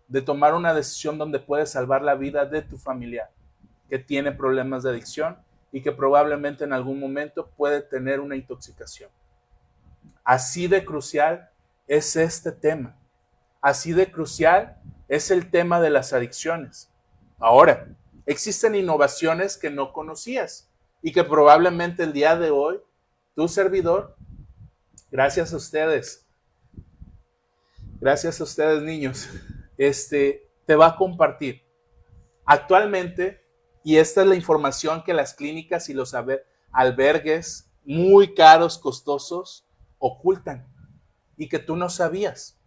de tomar una decisión donde puedes salvar la vida de tu familiar que tiene problemas de adicción y que probablemente en algún momento puede tener una intoxicación. Así de crucial es este tema. Así de crucial es el tema de las adicciones. Ahora, existen innovaciones que no conocías y que probablemente el día de hoy, tu servidor, gracias a ustedes, niños, te va a compartir. Actualmente, y esta es la información que las clínicas y los albergues muy caros, costosos, ocultan y que tú no sabías.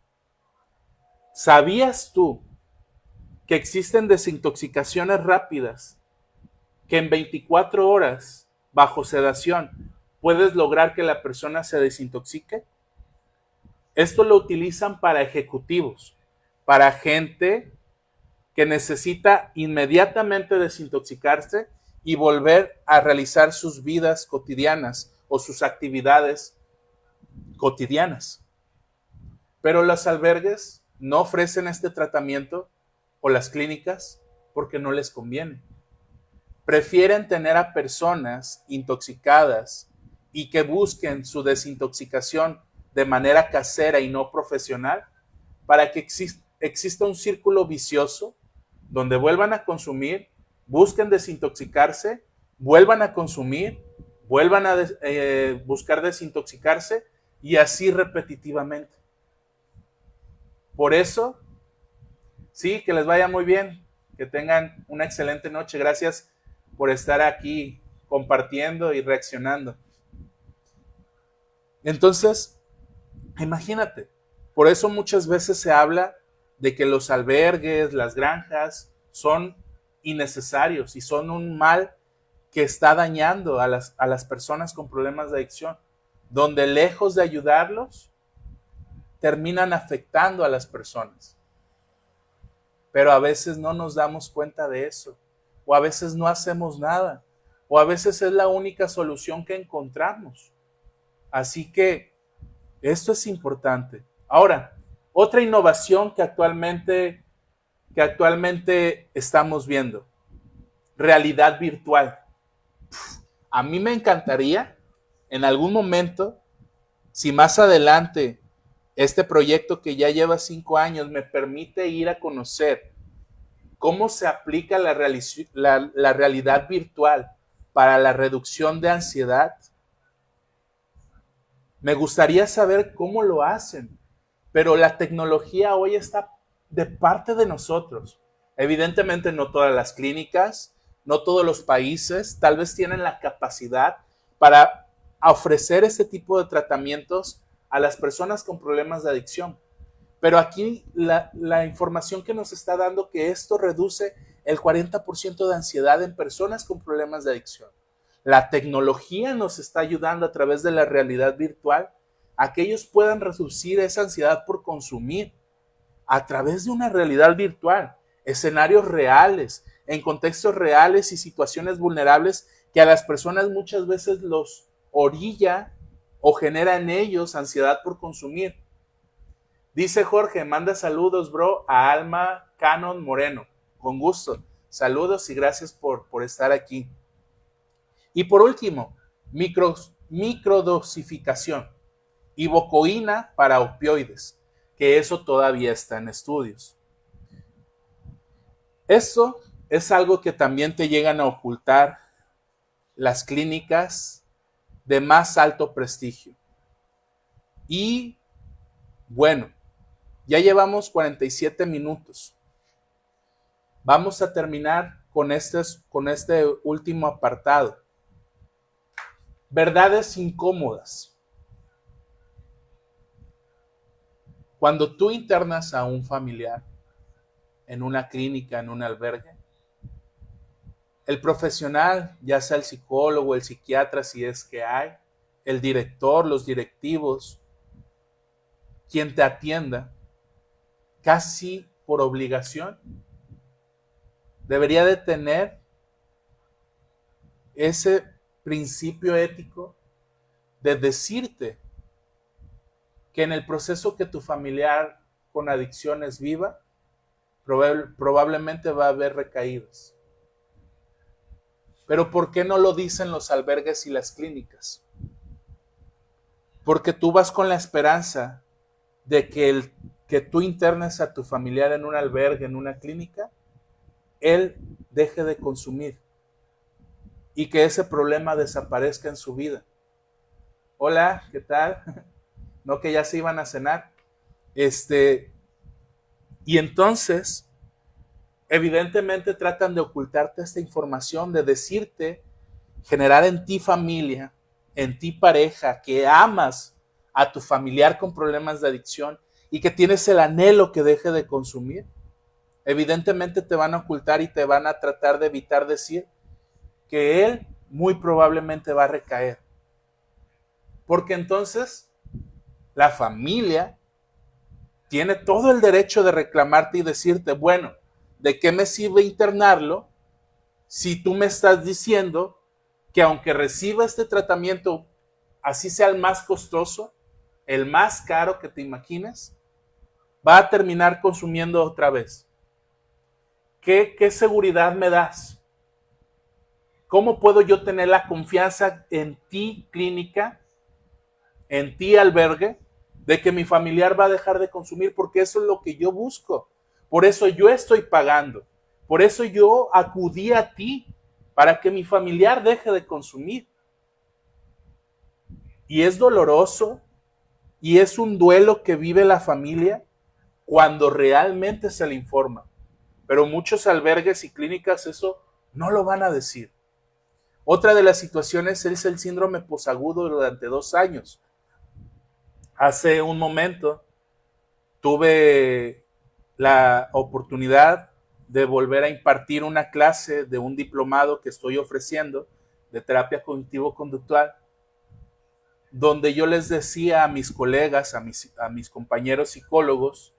¿Sabías tú que existen desintoxicaciones rápidas que en 24 horas, bajo sedación, puedes lograr que la persona se desintoxique? Esto lo utilizan para ejecutivos, para gente que necesita inmediatamente desintoxicarse y volver a realizar sus vidas cotidianas o sus actividades cotidianas. Pero los albergues no ofrecen este tratamiento o las clínicas porque no les conviene. Prefieren tener a personas intoxicadas y que busquen su desintoxicación de manera casera y no profesional para que exista un círculo vicioso donde vuelvan a consumir, busquen desintoxicarse, vuelvan a consumir, vuelvan a buscar desintoxicarse y así repetitivamente. Por eso, sí, que les vaya muy bien, que tengan una excelente noche. Gracias por estar aquí compartiendo y reaccionando. Entonces, imagínate, por eso muchas veces se habla de que los albergues, las granjas, son innecesarios y son un mal que está dañando a las personas con problemas de adicción, donde lejos de ayudarlos, terminan afectando a las personas. Pero a veces no nos damos cuenta de eso, o a veces no hacemos nada, o a veces es la única solución que encontramos. Así que esto es importante. Ahora, otra innovación que actualmente estamos viendo, realidad virtual. A mí me encantaría en algún momento, si más adelante este proyecto que ya lleva 5 años me permite ir a conocer cómo se aplica la realidad virtual para la reducción de ansiedad, me gustaría saber cómo lo hacen, pero la tecnología hoy está de parte de nosotros. Evidentemente no todas las clínicas, no todos los países tal vez tienen la capacidad para ofrecer ese tipo de tratamientos a las personas con problemas de adicción. Pero aquí la información que nos está dando que esto reduce el 40% de ansiedad en personas con problemas de adicción. La tecnología nos está ayudando a través de la realidad virtual a que ellos puedan reducir esa ansiedad por consumir a través de una realidad virtual, escenarios reales, en contextos reales y situaciones vulnerables que a las personas muchas veces los orilla o genera en ellos ansiedad por consumir. Dice Jorge, manda saludos, bro, a Alma Canon Moreno. Con gusto. Saludos y gracias por estar aquí. Y por último, microdosificación. Ibocoína para opioides, que eso todavía está en estudios. Eso es algo que también te llegan a ocultar las clínicas de más alto prestigio. Y bueno, ya llevamos 47 minutos. Vamos a terminar con este último apartado. Verdades incómodas. Cuando tú internas a un familiar en una clínica, en un albergue, el profesional, ya sea el psicólogo, el psiquiatra, si es que hay, el director, los directivos, quien te atienda, casi por obligación, debería de tener ese principio ético de decirte que en el proceso que tu familiar con adicciones viva, probablemente va a haber recaídas. Pero ¿por qué no lo dicen los albergues y las clínicas? Porque tú vas con la esperanza de que tú internes a tu familiar en un albergue, en una clínica, él deje de consumir y que ese problema desaparezca en su vida. Hola, ¿qué tal? No, que ya se iban a cenar. Y entonces, evidentemente tratan de ocultarte esta información, de decirte, generar en ti familia, en ti pareja, que amas a tu familiar con problemas de adicción y que tienes el anhelo que deje de consumir. Evidentemente te van a ocultar y te van a tratar de evitar decir que él muy probablemente va a recaer. Porque entonces la familia tiene todo el derecho de reclamarte y decirte, bueno, ¿de qué me sirve internarlo si tú me estás diciendo que aunque reciba este tratamiento, así sea el más costoso, el más caro que te imagines, va a terminar consumiendo otra vez? ¿Qué seguridad me das? ¿Cómo puedo yo tener la confianza en ti, clínica, en ti, albergue, de que mi familiar va a dejar de consumir? Porque eso es lo que yo busco. Por eso yo estoy pagando. Por eso yo acudí a ti, para que mi familiar deje de consumir. Y es doloroso y es un duelo que vive la familia cuando realmente se le informa. Pero muchos albergues y clínicas eso no lo van a decir. Otra de las situaciones es el síndrome posagudo durante 2 años. Hace un momento tuve la oportunidad de volver a impartir una clase de un diplomado que estoy ofreciendo de terapia cognitivo-conductual, donde yo les decía a mis colegas, a mis compañeros psicólogos,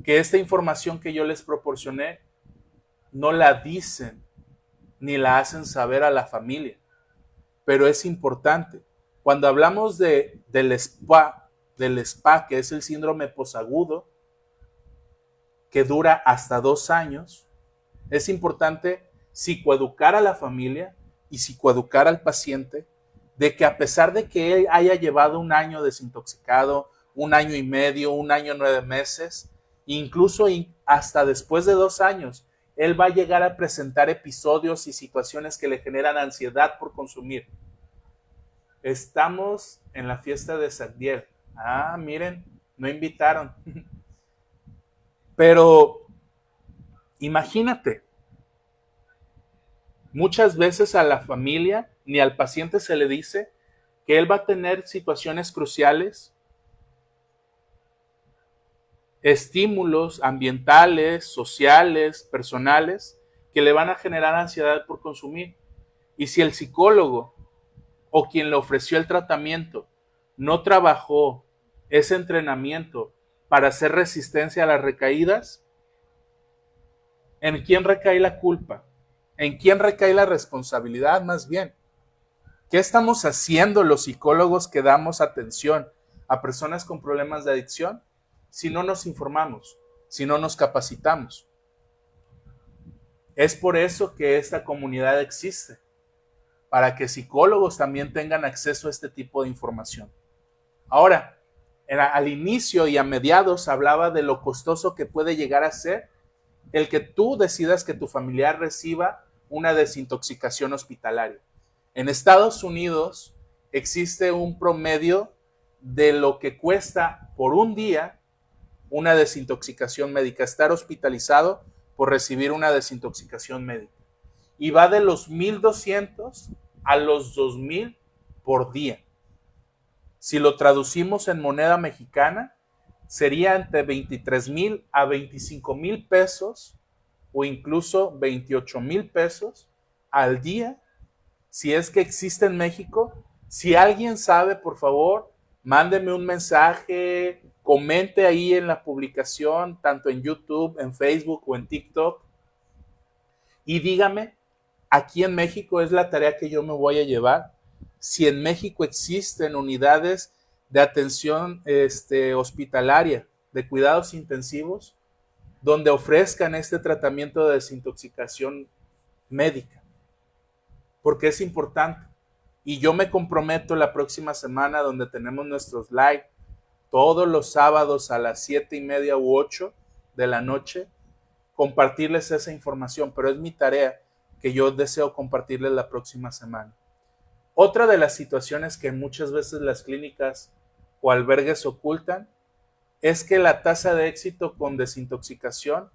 que esta información que yo les proporcioné no la dicen ni la hacen saber a la familia, pero es importante, Cuando hablamos del SPA, que es el síndrome posagudo, que dura hasta 2 años, es importante psicoeducar a la familia y psicoeducar al paciente de que a pesar de que él haya llevado un año desintoxicado, 1 año y medio, 1 año 9 meses, incluso hasta después de 2 años, él va a llegar a presentar episodios y situaciones que le generan ansiedad por consumir. Estamos en la fiesta de Sagdiel. Ah, miren, no invitaron. Pero imagínate, muchas veces a la familia ni al paciente se le dice que él va a tener situaciones cruciales, estímulos ambientales, sociales, personales, que le van a generar ansiedad por consumir. Y si el psicólogo o quien le ofreció el tratamiento no trabajó ese entrenamiento para hacer resistencia a las recaídas, ¿en quién recae la culpa? ¿En quién recae la responsabilidad más bien? ¿Qué estamos haciendo los psicólogos que damos atención a personas con problemas de adicción si no nos informamos, si no nos capacitamos? Es por eso que esta comunidad existe, para que psicólogos también tengan acceso a este tipo de información. Ahora, al inicio y a mediados hablaba de lo costoso que puede llegar a ser el que tú decidas que tu familiar reciba una desintoxicación hospitalaria. En Estados Unidos existe un promedio de lo que cuesta por un día una desintoxicación médica, estar hospitalizado por recibir una desintoxicación médica. Y va de los 1,200 a los 2,000 por día. Si lo traducimos en moneda mexicana, sería entre 23,000 a 25,000 pesos o incluso 28,000 pesos al día, si es que existe en México. Si alguien sabe, por favor, mándeme un mensaje, comente ahí en la publicación, tanto en YouTube, en Facebook o en TikTok, y dígame, aquí en México es la tarea que yo me voy a llevar. Si en México existen unidades de atención hospitalaria, de cuidados intensivos, donde ofrezcan este tratamiento de desintoxicación médica, porque es importante. Y yo me comprometo la próxima semana, donde tenemos nuestros live todos los sábados a las 7:30 u 8 de la noche, compartirles esa información, pero es mi tarea que yo deseo compartirles la próxima semana. Otra de las situaciones que muchas veces las clínicas o albergues ocultan es que la tasa de éxito con desintoxicación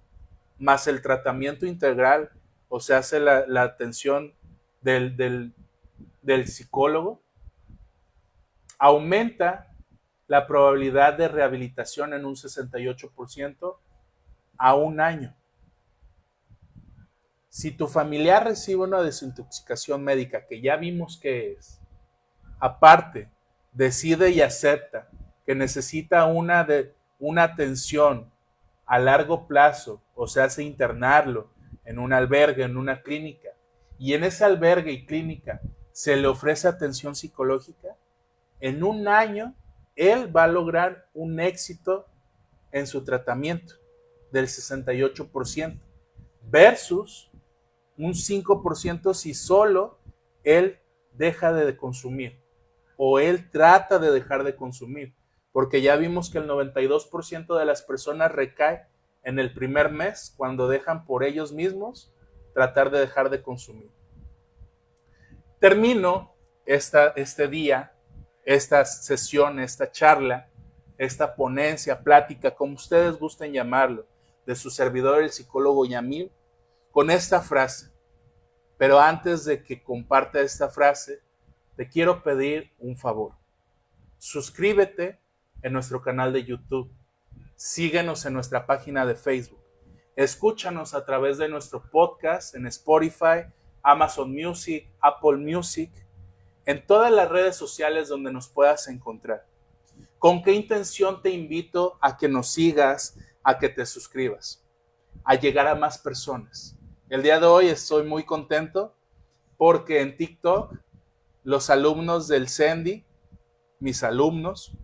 más el tratamiento integral, o sea, hace la atención del psicólogo, aumenta la probabilidad de rehabilitación en un 68% a 1 año. Si tu familiar recibe una desintoxicación médica, que ya vimos que es, aparte, decide y acepta que necesita una atención a largo plazo, o sea, hace internarlo en un albergue, en una clínica, y en ese albergue y clínica se le ofrece atención psicológica, en 1 año él va a lograr un éxito en su tratamiento del 68%, versus un 5% si solo él deja de consumir o él trata de dejar de consumir, porque ya vimos que el 92% de las personas recae en el primer mes cuando dejan por ellos mismos tratar de dejar de consumir. Termino este día, esta sesión, esta charla, esta ponencia, plática, como ustedes gusten llamarlo, de su servidor, el psicólogo Yamil, con esta frase. Pero antes de que comparta esta frase, te quiero pedir un favor. Suscríbete en nuestro canal de YouTube. Síguenos en nuestra página de Facebook. Escúchanos a través de nuestro podcast en Spotify, Amazon Music, Apple Music, en todas las redes sociales donde nos puedas encontrar. ¿Con qué intención te invito a que nos sigas, a que te suscribas? A llegar a más personas. El día de hoy estoy muy contento porque en TikTok los alumnos del CENDI mis alumnos,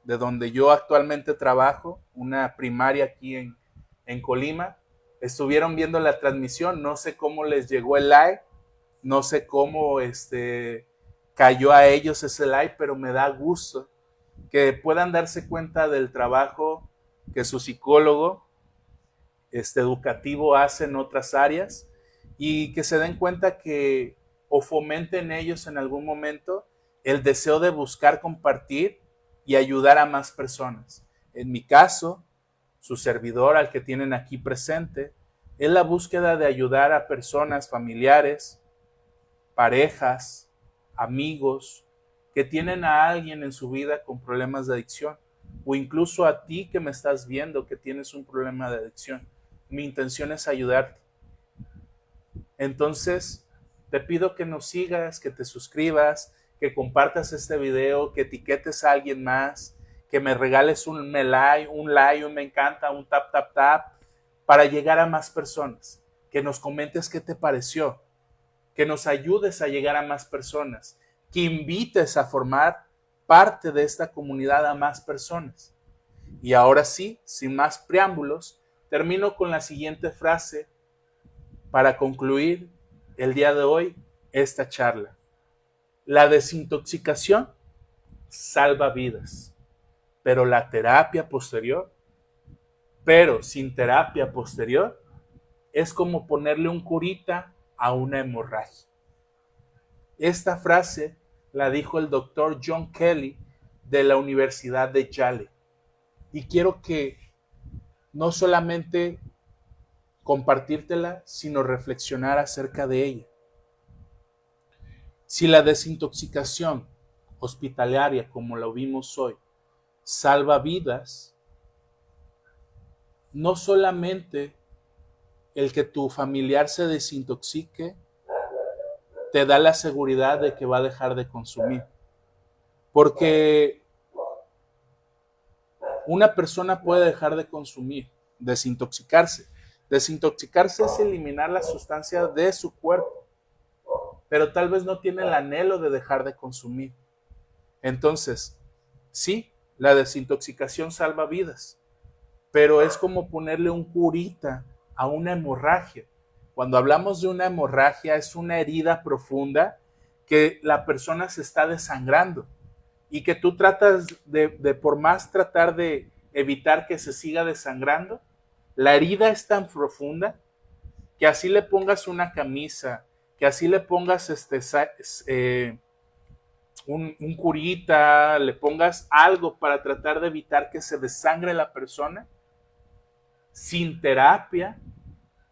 de donde yo actualmente trabajo, una primaria aquí en Colima, estuvieron viendo la transmisión. No sé cómo les llegó el live, no sé cómo cayó a ellos ese live, pero me da gusto que puedan darse cuenta del trabajo que su psicólogo educativo hace en otras áreas y que se den cuenta que o fomenten ellos en algún momento el deseo de buscar compartir y ayudar a más personas. En mi caso, su servidor al que tienen aquí presente, es la búsqueda de ayudar a personas, familiares, parejas, amigos, que tienen a alguien en su vida con problemas de adicción, o incluso a ti que me estás viendo que tienes un problema de adicción. Mi intención es ayudarte. Entonces, te pido que nos sigas, que te suscribas, que compartas este video, que etiquetes a alguien más, que me regales un like, un me encanta, un tap, tap, tap, para llegar a más personas. Que nos comentes qué te pareció, que nos ayudes a llegar a más personas, que invites a formar parte de esta comunidad a más personas. Y ahora sí, sin más preámbulos, termino con la siguiente frase para concluir el día de hoy esta charla. La desintoxicación salva vidas, pero sin terapia posterior, es como ponerle un curita a una hemorragia. Esta frase la dijo el doctor John Kelly de la Universidad de Yale. Y quiero que no solamente compartírtela, sino reflexionar acerca de ella. Si la desintoxicación hospitalaria, como lo vimos hoy, salva vidas, no solamente el que tu familiar se desintoxique te da la seguridad de que va a dejar de consumir. Porque una persona puede dejar de consumir, desintoxicarse. Desintoxicarse es eliminar la sustancia de su cuerpo, pero tal vez no tiene el anhelo de dejar de consumir. Entonces, sí, la desintoxicación salva vidas, pero es como ponerle un curita a una hemorragia. Cuando hablamos de una hemorragia, es una herida profunda que la persona se está desangrando y que tú tratas de por más tratar de evitar que se siga desangrando, la herida es tan profunda que así le pongas una camisa, que así le pongas un curita, le pongas algo para tratar de evitar que se desangre la persona, sin terapia,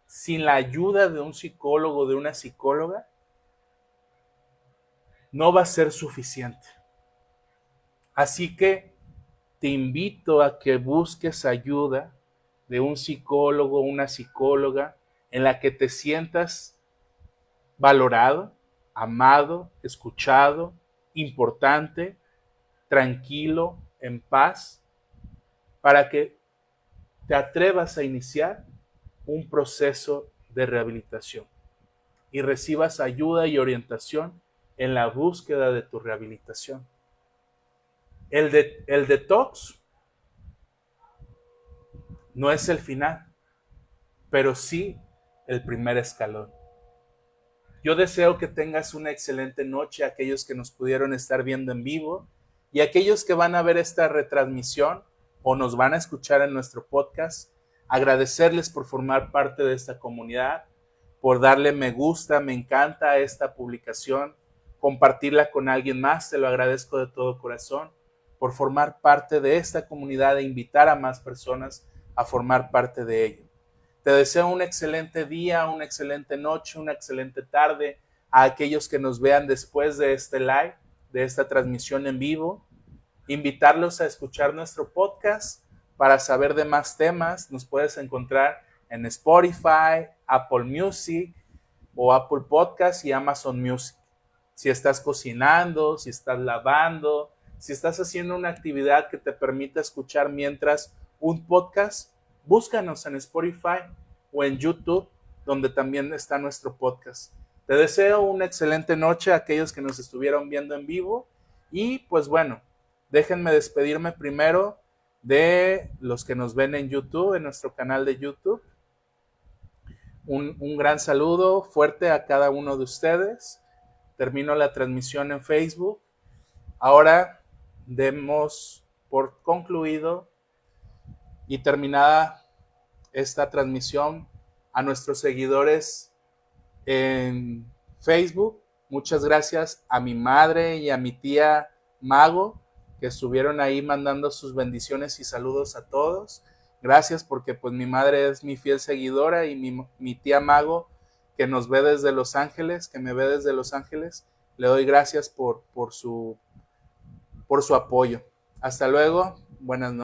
sin la ayuda de un psicólogo o de una psicóloga, no va a ser suficiente. Así que te invito a que busques ayuda de un psicólogo o una psicóloga en la que te sientas valorado, amado, escuchado, importante, tranquilo, en paz, para que te atrevas a iniciar un proceso de rehabilitación y recibas ayuda y orientación en la búsqueda de tu rehabilitación. El detox no es el final, pero sí el primer escalón. Yo deseo que tengas una excelente noche, aquellos que nos pudieron estar viendo en vivo y aquellos que van a ver esta retransmisión o nos van a escuchar en nuestro podcast. Agradecerles por formar parte de esta comunidad, por darle me gusta, me encanta esta publicación, compartirla con alguien más, te lo agradezco de todo corazón, por formar parte de esta comunidad e invitar a más personas a formar parte de ello. Te deseo un excelente día, una excelente noche, una excelente tarde a aquellos que nos vean después de este live, de esta transmisión en vivo. Invitarlos a escuchar nuestro podcast para saber de más temas. Nos puedes encontrar en Spotify, Apple Music o Apple Podcast y Amazon Music. Si estás cocinando, si estás lavando, si estás haciendo una actividad que te permita escuchar mientras un podcast, búscanos en Spotify o en YouTube, donde también está nuestro podcast. Te deseo una excelente noche a aquellos que nos estuvieron viendo en vivo y pues bueno, déjenme despedirme primero de los que nos ven en YouTube, en nuestro canal de YouTube. Un gran saludo fuerte a cada uno de ustedes. Termino la transmisión en Facebook. Ahora demos por concluido y terminada esta transmisión a nuestros seguidores en Facebook. Muchas gracias a mi madre y a mi tía Mago, que estuvieron ahí mandando sus bendiciones y saludos a todos. Gracias porque pues mi madre es mi fiel seguidora y mi tía Mago, que nos ve desde Los Ángeles, que me ve desde Los Ángeles, le doy gracias por su apoyo. Hasta luego, buenas noches.